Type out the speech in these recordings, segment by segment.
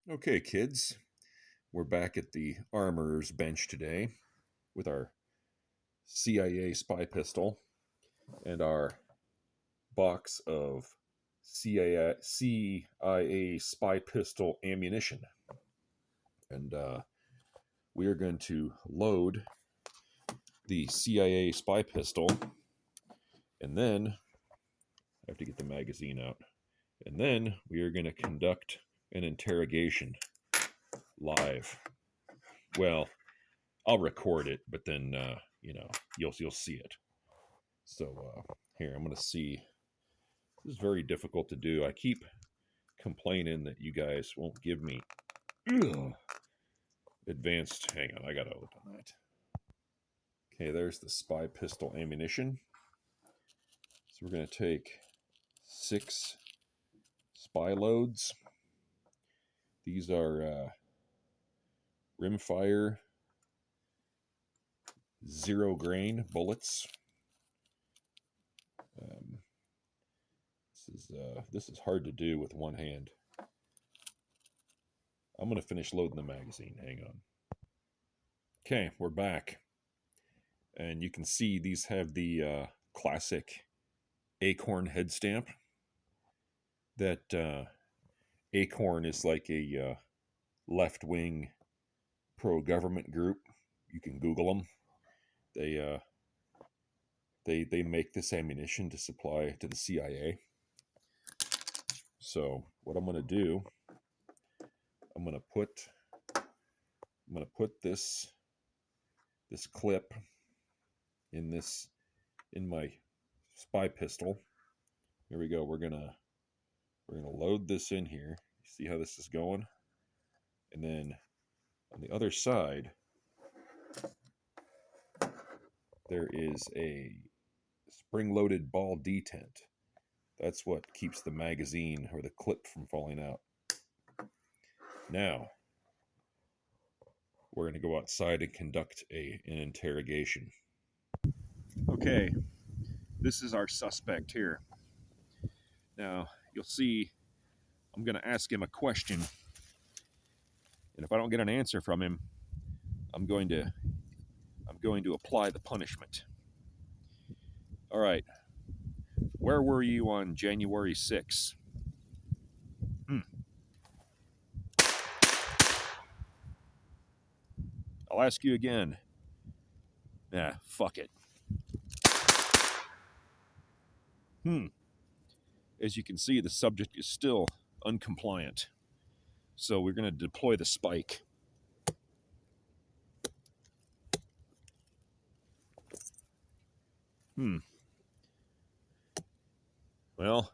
Okay, kids, we're back at the armorer's bench today with our CIA spy pistol and our box of CIA spy pistol ammunition. And we are going to load the CIA spy pistol, and then I have to get the magazine out. And then we are going to conduct an interrogation live. Well, I'll record it, but then you'll see it. So here I'm gonna see. This is very difficult to do. I keep complaining that you guys won't give me advanced. Hang on, I gotta open that. Okay, there's the spy pistol ammunition. So we're gonna take 6 spy loads. These are rimfire 0 grain bullets. This is hard to do with one hand. I'm gonna finish loading the magazine. Hang on. Okay, we're back, and you can see these have the classic Acorn head stamp. That Acorn is like a left-wing pro-government group. You can Google them. They make this ammunition to supply to the CIA. So what I'm going to do, I'm going to put this clip in my spy pistol. Here we go. We're gonna load this in here. See how this is going? And then on the other side, there is a spring-loaded ball detent. That's what keeps the magazine or the clip from falling out. Now, we're going to go outside and conduct an interrogation. Okay, this is our suspect here. Now, you'll see I'm going to ask him a question, and if I don't get an answer from him, I'm going to apply the punishment. All right. Where were you on January 6th? I'll ask you again. Nah, fuck it. As you can see, the subject is still uncompliant. So we're going to deploy the spike. Well,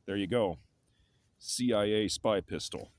there you go. CIA spy pistol.